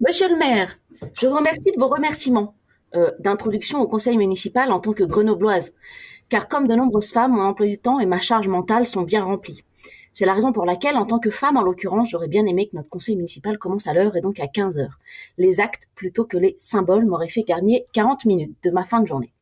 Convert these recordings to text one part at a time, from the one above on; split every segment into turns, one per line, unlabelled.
Monsieur le maire, je vous remercie de vos remerciements d'introduction au conseil municipal en tant que grenobloise, car comme de nombreuses femmes, mon emploi du temps et ma charge mentale sont bien remplis. C'est la raison pour laquelle, en tant que femme en l'occurrence, j'aurais bien aimé que notre conseil municipal commence à l'heure et donc à 15 heures. Les actes plutôt que les symboles m'auraient fait gagner 40 minutes de ma fin de journée.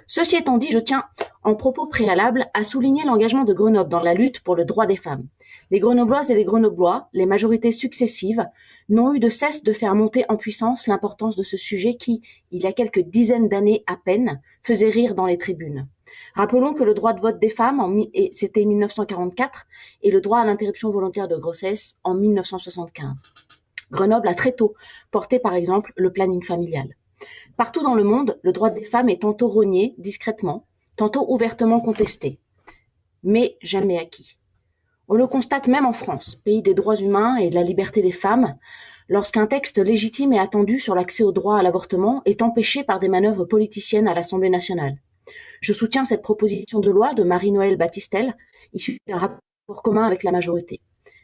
Ceci étant dit, je tiens, en propos préalable, à souligner l'engagement de Grenoble dans la lutte pour le droit des femmes. Les Grenobloises et les Grenoblois, les majorités successives, n'ont eu de cesse de faire monter en puissance l'importance de ce sujet qui, il y a quelques dizaines d'années à peine, faisait rire dans les tribunes. Rappelons que le droit de vote des femmes, c'était 1944, et le droit à l'interruption volontaire de grossesse en 1975. Grenoble a très tôt porté, par exemple, le planning familial. Partout dans le monde, le droit des femmes est tantôt rogné discrètement, tantôt ouvertement contesté, mais jamais acquis. On le constate même en France, pays des droits humains et de la liberté des femmes, lorsqu'un texte légitime et attendu sur l'accès au droit à l'avortement est empêché par des manœuvres politiciennes à l'Assemblée nationale. Je soutiens cette proposition de loi de Marie-Noëlle Battistel, issue d'un rapport commun avec la majorité.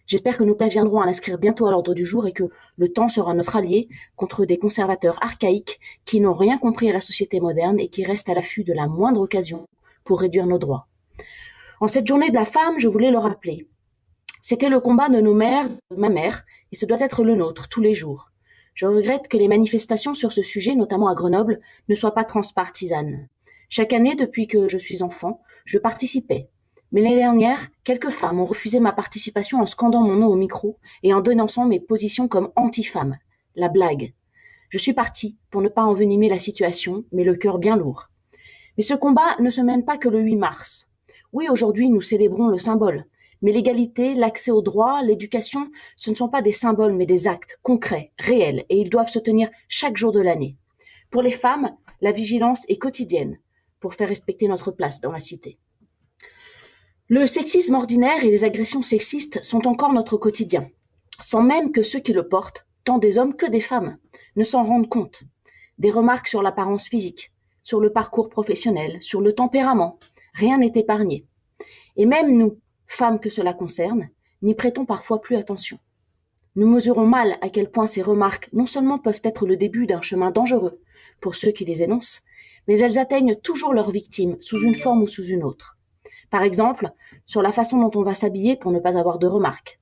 J'espère que nous parviendrons à l'inscrire bientôt à l'ordre du jour et que le temps sera notre allié contre des conservateurs archaïques qui n'ont rien compris à la société moderne et qui restent à l'affût de la moindre occasion pour réduire nos droits. En cette journée de la femme, je voulais le rappeler. C'était le combat de nos mères, de ma mère, et ce doit être le nôtre tous les jours. Je regrette que les manifestations sur ce sujet, notamment à Grenoble, ne soient pas transpartisanes. Chaque année, depuis que je suis enfant, je participais. Mais l'année dernière, quelques femmes ont refusé ma participation en scandant mon nom au micro et en dénonçant mes positions comme anti-femme. La blague. Je suis partie pour ne pas envenimer la situation, mais le cœur bien lourd. Mais ce combat ne se mène pas que le 8 mars. Oui, aujourd'hui, nous célébrons le symbole. Mais l'égalité, l'accès au droit, l'éducation, ce ne sont pas des symboles, mais des actes concrets, réels, et ils doivent se tenir chaque jour de l'année. Pour les femmes, la vigilance est quotidienne pour faire respecter notre place dans la cité. Le sexisme ordinaire et les agressions sexistes sont encore notre quotidien, sans même que ceux qui le portent, tant des hommes que des femmes, ne s'en rendent compte. Des remarques sur l'apparence physique, sur le parcours professionnel, sur le tempérament, rien n'est épargné. Et même nous, femmes que cela concerne, n'y prêtons parfois plus attention. Nous mesurons mal à quel point ces remarques non seulement peuvent être le début d'un chemin dangereux pour ceux qui les énoncent, mais elles atteignent toujours leurs victimes sous une forme ou sous une autre. Par exemple, sur la façon dont on va s'habiller pour ne pas avoir de remarques.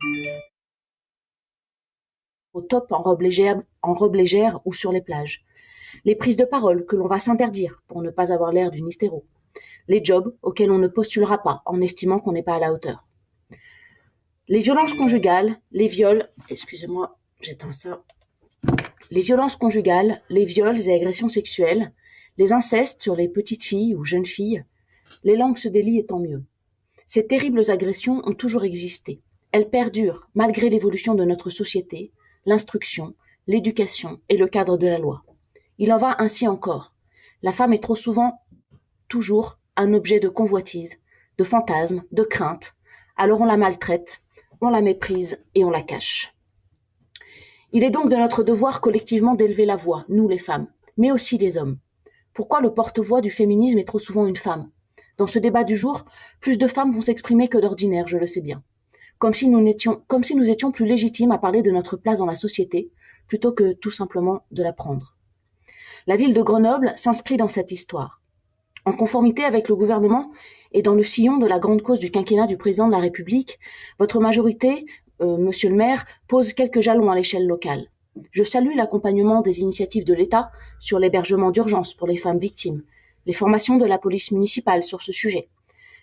Au top en robe légère ou sur les plages. Les prises de parole que l'on va s'interdire pour ne pas avoir l'air d'une hystéro. Les jobs auxquels on ne postulera pas en estimant qu'on n'est pas à la hauteur. Les violences conjugales, les viols, excusez-moi, j'éteins ça. Les violences conjugales, les viols et agressions sexuelles, les incestes sur les petites filles ou jeunes filles, les langues se délient et tant mieux. Ces terribles agressions ont toujours existé. Elles perdurent malgré l'évolution de notre société, l'instruction, l'éducation et le cadre de la loi. Il en va ainsi encore. La femme est trop souvent, toujours, un objet de convoitise, de fantasme, de crainte. Alors on la maltraite, on la méprise et on la cache. Il est donc de notre devoir collectivement d'élever la voix, nous les femmes, mais aussi les hommes. Pourquoi le porte-voix du féminisme est trop souvent une femme? Dans ce débat du jour, plus de femmes vont s'exprimer que d'ordinaire, je le sais bien. Comme si nous étions plus légitimes à parler de notre place dans la société, plutôt que tout simplement de la prendre. La ville de Grenoble s'inscrit dans cette histoire. En conformité avec le gouvernement et dans le sillon de la grande cause du quinquennat du président de la République, votre majorité, monsieur le maire, pose quelques jalons à l'échelle locale. Je salue l'accompagnement des initiatives de l'État sur l'hébergement d'urgence pour les femmes victimes, les formations de la police municipale sur ce sujet.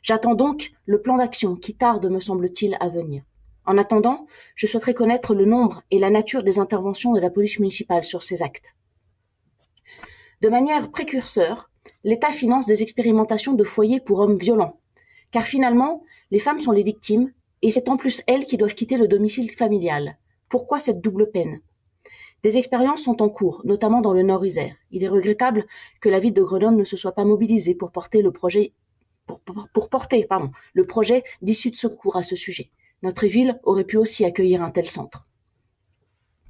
J'attends donc le plan d'action qui tarde, me semble-t-il, à venir. En attendant, je souhaiterais connaître le nombre et la nature des interventions de la police municipale sur ces actes. De manière précurseur, l'État finance des expérimentations de foyers pour hommes violents, car finalement, les femmes sont les victimes, et c'est en plus elles qui doivent quitter le domicile familial. Pourquoi cette double peine? Des expériences sont en cours, notamment dans le Nord-Isère. Il est regrettable que la ville de Grenoble ne se soit pas mobilisée pour porter le projet d'issue de secours à ce sujet. Notre ville aurait pu aussi accueillir un tel centre.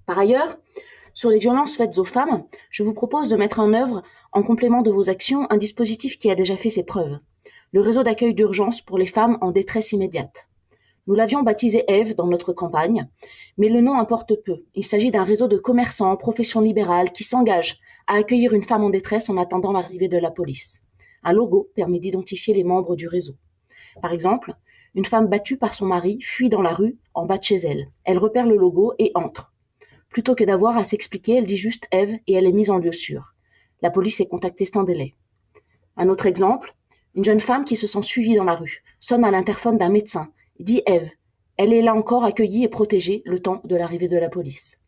Par ailleurs, sur les violences faites aux femmes, je vous propose de mettre en œuvre, en complément de vos actions, un dispositif qui a déjà fait ses preuves. Le réseau d'accueil d'urgence pour les femmes en détresse immédiate. Nous l'avions baptisée Ève dans notre campagne, mais le nom importe peu. Il s'agit d'un réseau de commerçants en profession libérale qui s'engagent à accueillir une femme en détresse en attendant l'arrivée de la police. Un logo permet d'identifier les membres du réseau. Par exemple, une femme battue par son mari fuit dans la rue en bas de chez elle. Elle repère le logo et entre. Plutôt que d'avoir à s'expliquer, elle dit juste Ève et elle est mise en lieu sûr. La police est contactée sans délai. Un autre exemple, une jeune femme qui se sent suivie dans la rue, sonne à l'interphone d'un médecin, dit Ève. Elle est là encore accueillie et protégée le temps de l'arrivée de la police.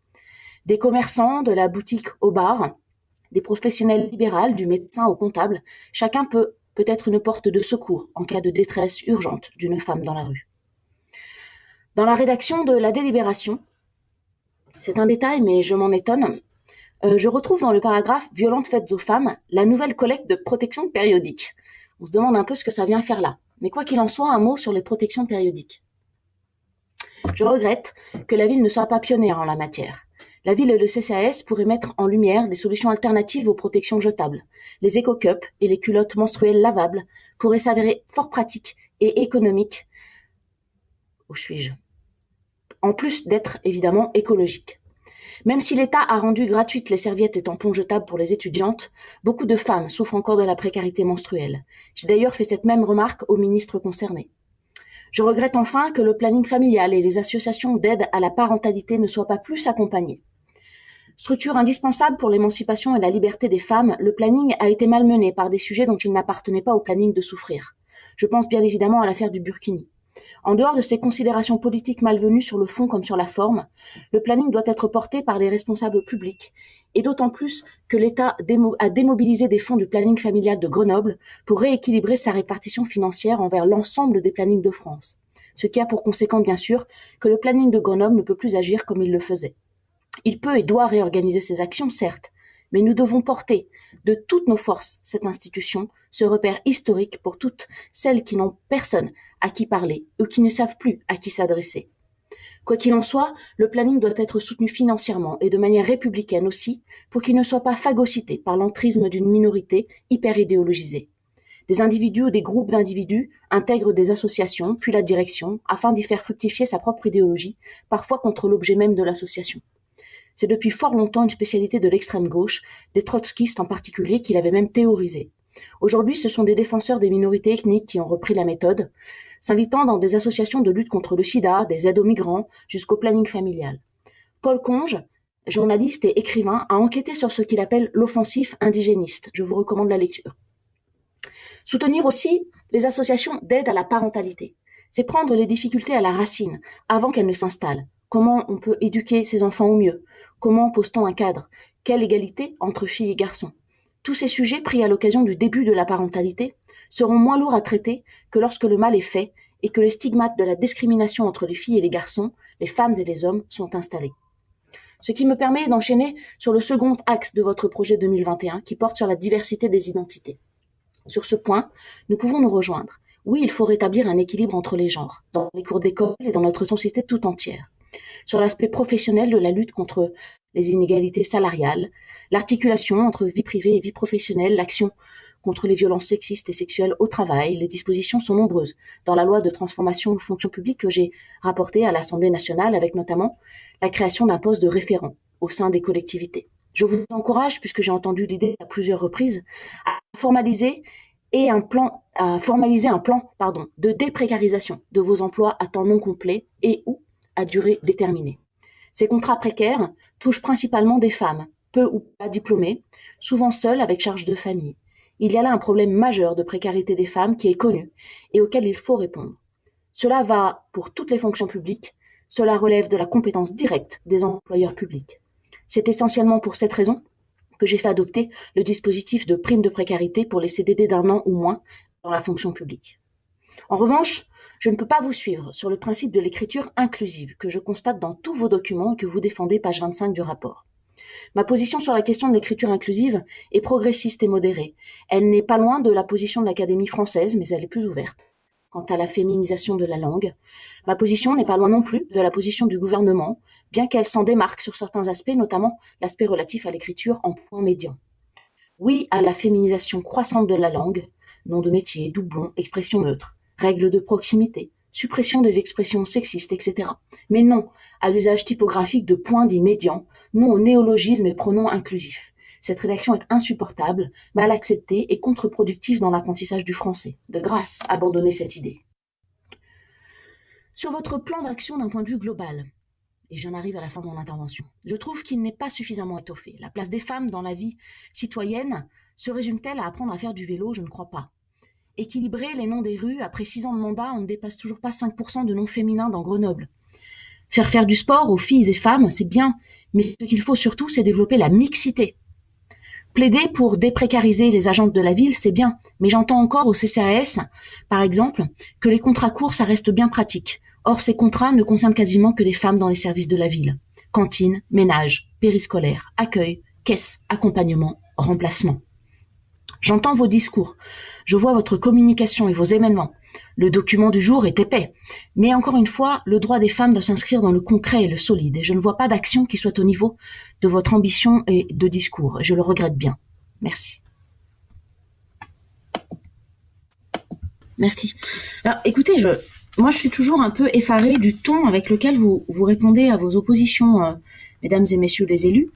Des commerçants, de la boutique au bar, des professionnels libéraux, du médecin au comptable, chacun peut être une porte de secours en cas de détresse urgente d'une femme dans la rue. Dans la rédaction de la délibération, c'est un détail mais je m'en étonne, je retrouve dans le paragraphe « Violences faites aux femmes » la nouvelle collecte de protection périodique. On se demande un peu ce que ça vient faire là. Mais quoi qu'il en soit, un mot sur les protections périodiques. Je regrette que la ville ne soit pas pionnière en la matière. La ville et le CCAS pourraient mettre en lumière des solutions alternatives aux protections jetables. Les éco-cups et les culottes menstruelles lavables pourraient s'avérer fort pratiques et économiques. Où suis-je ? En plus d'être évidemment écologiques. Même si l'État a rendu gratuites les serviettes et tampons jetables pour les étudiantes, beaucoup de femmes souffrent encore de la précarité menstruelle. J'ai d'ailleurs fait cette même remarque au ministre concerné. Je regrette enfin que le planning familial et les associations d'aide à la parentalité ne soient pas plus accompagnés. Structure indispensable pour l'émancipation et la liberté des femmes, le planning a été malmené par des sujets dont il n'appartenait pas au planning de souffrir. Je pense bien évidemment à l'affaire du Burkini. En dehors de ces considérations politiques malvenues sur le fond comme sur la forme, le planning doit être porté par les responsables publics, et d'autant plus que l'État a démobilisé des fonds du planning familial de Grenoble pour rééquilibrer sa répartition financière envers l'ensemble des plannings de France. Ce qui a pour conséquence, bien sûr, que le planning de Grenoble ne peut plus agir comme il le faisait. Il peut et doit réorganiser ses actions, certes, mais nous devons porter de toutes nos forces cette institution, ce repère historique pour toutes celles qui n'ont personne à qui parler ou qui ne savent plus à qui s'adresser. Quoi qu'il en soit, le planning doit être soutenu financièrement et de manière républicaine aussi, pour qu'il ne soit pas phagocyté par l'entrisme d'une minorité hyper idéologisée. Des individus ou des groupes d'individus intègrent des associations, puis la direction, afin d'y faire fructifier sa propre idéologie, parfois contre l'objet même de l'association. C'est depuis fort longtemps une spécialité de l'extrême gauche, des trotskistes en particulier, qui l'avaient même théorisé. Aujourd'hui, ce sont des défenseurs des minorités ethniques qui ont repris la méthode, s'invitant dans des associations de lutte contre le sida, des aides aux migrants, jusqu'au planning familial. Paul Conge, journaliste et écrivain, a enquêté sur ce qu'il appelle l'offensif indigéniste. Je vous recommande la lecture. Soutenir aussi les associations d'aide à la parentalité. C'est prendre les difficultés à la racine, avant qu'elles ne s'installent. Comment on peut éduquer ses enfants au mieux? Comment pose-t-on un cadre? Quelle égalité entre filles et garçons? Tous ces sujets pris à l'occasion du début de la parentalité seront moins lourds à traiter que lorsque le mal est fait et que les stigmates de la discrimination entre les filles et les garçons, les femmes et les hommes sont installés. Ce qui me permet d'enchaîner sur le second axe de votre projet 2021 qui porte sur la diversité des identités. Sur ce point, nous pouvons nous rejoindre. Oui, il faut rétablir un équilibre entre les genres, dans les cours d'école et dans notre société tout entière. Sur l'aspect professionnel de la lutte contre les inégalités salariales, l'articulation entre vie privée et vie professionnelle, l'action contre les violences sexistes et sexuelles au travail, les dispositions sont nombreuses. Dans la loi de transformation de fonction publique que j'ai rapportée à l'Assemblée nationale, avec notamment la création d'un poste de référent au sein des collectivités. Je vous encourage, puisque j'ai entendu l'idée à plusieurs reprises, à formaliser un plan de déprécarisation de vos emplois à temps non complet et ou à durée déterminée. Ces contrats précaires touchent principalement des femmes, peu ou pas diplômées, souvent seules avec charge de famille. Il y a là un problème majeur de précarité des femmes qui est connu et auquel il faut répondre. Cela va pour toutes les fonctions publiques, cela relève de la compétence directe des employeurs publics. C'est essentiellement pour cette raison que j'ai fait adopter le dispositif de prime de précarité pour les CDD d'1 an ou moins dans la fonction publique. En revanche, je ne peux pas vous suivre sur le principe de l'écriture inclusive que je constate dans tous vos documents et que vous défendez page 25 du rapport. Ma position sur la question de l'écriture inclusive est progressiste et modérée. Elle n'est pas loin de la position de l'Académie française, mais elle est plus ouverte. Quant à la féminisation de la langue, ma position n'est pas loin non plus de la position du gouvernement, bien qu'elle s'en démarque sur certains aspects, notamment l'aspect relatif à l'écriture en point médian. Oui à la féminisation croissante de la langue, nom de métier, doublons, expression neutre, règles de proximité, suppression des expressions sexistes, etc. Mais non à l'usage typographique de points dits médians, non aux néologismes et pronoms inclusifs. Cette rédaction est insupportable, mal acceptée et contre-productive dans l'apprentissage du français. De grâce, abandonnez cette idée. Sur votre plan d'action d'un point de vue global, et j'en arrive à la fin de mon intervention, je trouve qu'il n'est pas suffisamment étoffé. La place des femmes dans la vie citoyenne se résume-t-elle à apprendre à faire du vélo? Je ne crois pas. Équilibrer les noms des rues, après 6 ans de mandat, on ne dépasse toujours pas 5% de noms féminins dans Grenoble. Faire du sport aux filles et femmes, c'est bien, mais ce qu'il faut surtout, c'est développer la mixité. Plaider pour déprécariser les agentes de la ville, c'est bien, mais j'entends encore au CCAS, par exemple, que les contrats courts, ça reste bien pratique. Or, ces contrats ne concernent quasiment que des femmes dans les services de la ville. Cantine, ménage, périscolaire, accueil, caisse, accompagnement, remplacement. J'entends vos discours, je vois votre communication et vos événements. Le document du jour est épais. Mais encore une fois, le droit des femmes doit s'inscrire dans le concret et le solide. Et je ne vois pas d'action qui soit au niveau de votre ambition et de discours. Je le regrette bien. Merci. Merci. Alors, écoutez, moi, je suis toujours un peu effarée du ton avec lequel vous répondez à vos oppositions, mesdames et messieurs les élus.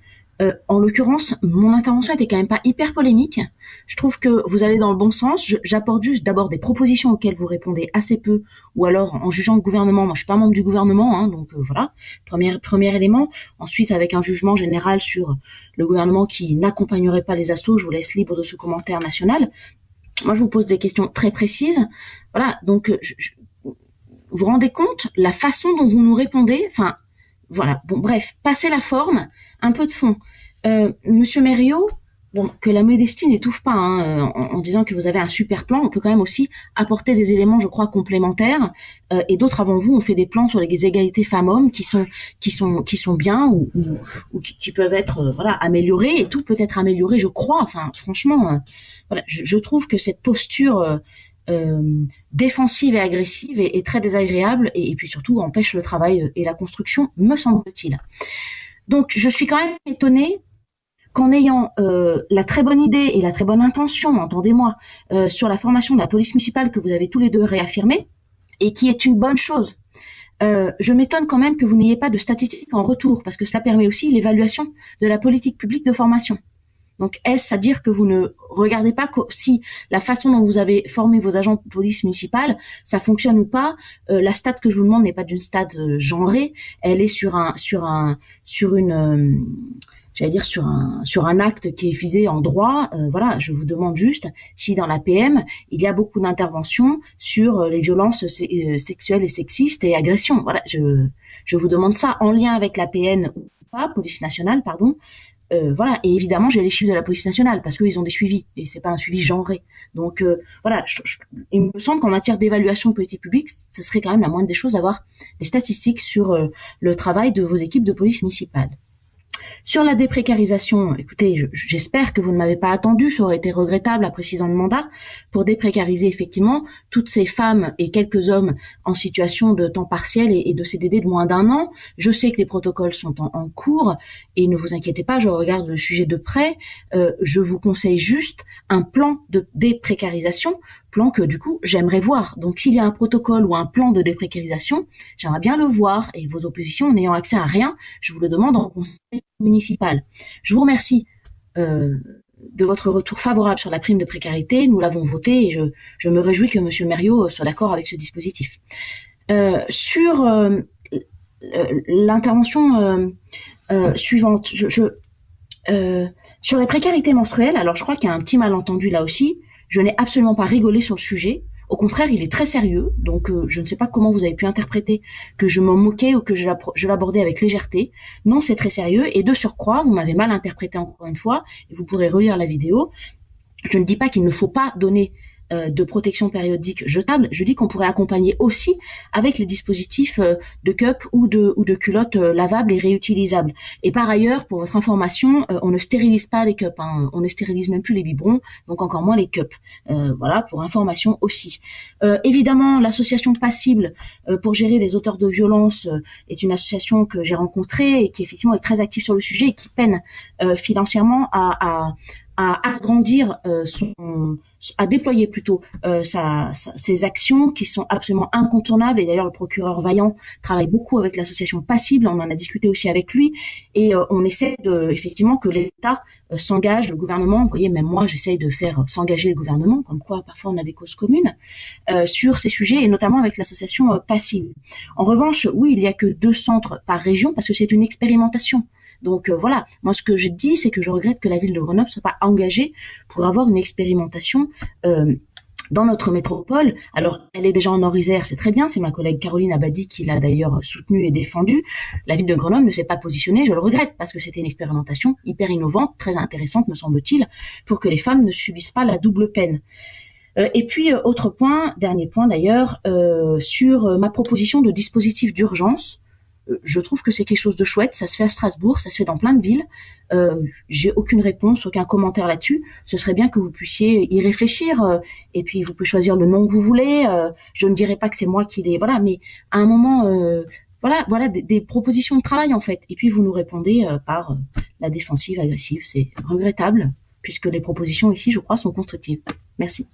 En l'occurrence, mon intervention était quand même pas hyper polémique. Je trouve que vous allez dans le bon sens. J'apporte juste d'abord des propositions auxquelles vous répondez assez peu, ou alors en jugeant le gouvernement. Moi, je suis pas membre du gouvernement, hein, donc voilà. Premier élément. Ensuite, avec un jugement général sur le gouvernement qui n'accompagnerait pas les assos, je vous laisse libre de ce commentaire national. Moi, je vous pose des questions très précises. Voilà, donc vous vous rendez compte la façon dont vous nous répondez. Enfin, voilà. Bon, bref, passez la forme, un peu de fond. Monsieur Mériot, bon, que la modestie n'étouffe pas, hein, en disant que vous avez un super plan, on peut quand même aussi apporter des éléments, je crois, complémentaires. Et d'autres avant vous ont fait des plans sur les égalités femmes-hommes qui sont bien ou qui peuvent être voilà améliorés, et tout peut être amélioré, je crois. Enfin, franchement, voilà, je trouve que cette posture défensive et agressive est très désagréable et puis surtout empêche le travail et la construction, me semble-t-il. Donc, je suis quand même étonnée qu'en ayant la très bonne idée et la très bonne intention, entendez-moi, sur la formation de la police municipale que vous avez tous les deux réaffirmée, et qui est une bonne chose, je m'étonne quand même que vous n'ayez pas de statistiques en retour, parce que cela permet aussi l'évaluation de la politique publique de formation. Donc, est-ce à dire que vous ne regardez pas si la façon dont vous avez formé vos agents de police municipale, ça fonctionne ou pas? La stat que je vous demande n'est pas d'une stat genrée, elle est sur un acte qui est visé en droit. Voilà, je vous demande juste si dans la PM il y a beaucoup d'interventions sur les violences sexuelles et sexistes et agressions. Voilà, je vous demande ça en lien avec la PN ou pas, police nationale, pardon. Voilà, et évidemment j'ai les chiffres de la police nationale parce qu'ils ont des suivis et c'est pas un suivi genré. Donc voilà, il me semble qu'en matière d'évaluation de politique publique, ce serait quand même la moindre des choses d'avoir des statistiques sur le travail de vos équipes de police municipale. Sur la déprécarisation, écoutez, j'espère que vous ne m'avez pas attendu, ça aurait été regrettable après 6 ans de mandat, pour déprécariser effectivement toutes ces femmes et quelques hommes en situation de temps partiel et de CDD de moins d'1 an. Je sais que les protocoles sont en cours et ne vous inquiétez pas, je regarde le sujet de près. Je vous conseille juste un plan de déprécarisation, plan que du coup j'aimerais voir. Donc s'il y a un protocole ou un plan de déprécarisation, j'aimerais bien le voir, et vos oppositions n'ayant accès à rien, je vous le demande en conseil municipal. Je vous remercie de votre retour favorable sur la prime de précarité. Nous l'avons voté et je me réjouis que Monsieur Mériot soit d'accord avec ce dispositif. Sur l'intervention suivante, sur les précarités menstruelles, alors je crois qu'il y a un petit malentendu là aussi. Je n'ai absolument pas rigolé sur le sujet. Au contraire, il est très sérieux. Donc, je ne sais pas comment vous avez pu interpréter que je m'en moquais ou que je l'abordais avec légèreté. Non, c'est très sérieux. Et de surcroît, vous m'avez mal interprété encore une fois, et vous pourrez relire la vidéo. Je ne dis pas qu'il ne faut pas donner de protection périodique jetable. Je dis qu'on pourrait accompagner aussi avec les dispositifs de cup ou de culottes lavables et réutilisables. Et par ailleurs, pour votre information, on ne stérilise pas les cups, hein. On ne stérilise même plus les biberons, donc encore moins les cups. Voilà, pour information aussi. Évidemment, l'association Passible pour gérer les auteurs de violences est une association que j'ai rencontrée et qui effectivement est très active sur le sujet et qui peine financièrement à agrandir à déployer plutôt ces actions qui sont absolument incontournables. Et d'ailleurs, le procureur Vaillant travaille beaucoup avec l'association Passible. On en a discuté aussi avec lui, et on essaie effectivement que l'État s'engage, le gouvernement. Vous voyez, même moi, j'essaye de faire s'engager le gouvernement, comme quoi parfois on a des causes communes sur ces sujets, et notamment avec l'association Passive. En revanche, oui, il n'y a que 2 centres par région parce que c'est une expérimentation. Donc voilà, moi ce que je dis, c'est que je regrette que la ville de Grenoble soit pas engagée pour avoir une expérimentation dans notre métropole. Alors, elle est déjà en Nord-Isère, c'est très bien, c'est ma collègue Caroline Abadi qui l'a d'ailleurs soutenue et défendue. La ville de Grenoble ne s'est pas positionnée, je le regrette, parce que c'était une expérimentation hyper innovante, très intéressante, me semble-t-il, pour que les femmes ne subissent pas la double peine. Et puis, autre point, dernier point d'ailleurs, sur ma proposition de dispositif d'urgence. Je trouve que c'est quelque chose de chouette, ça se fait à Strasbourg, ça se fait dans plein de villes. J'ai aucune réponse, aucun commentaire là-dessus. Ce serait bien que vous puissiez y réfléchir, et puis vous pouvez choisir le nom que vous voulez. Je ne dirais pas que c'est moi qui les... Voilà, mais à un moment, voilà des propositions de travail en fait. Et puis vous nous répondez par la défensive agressive. C'est regrettable, puisque les propositions ici, je crois, sont constructives. Merci.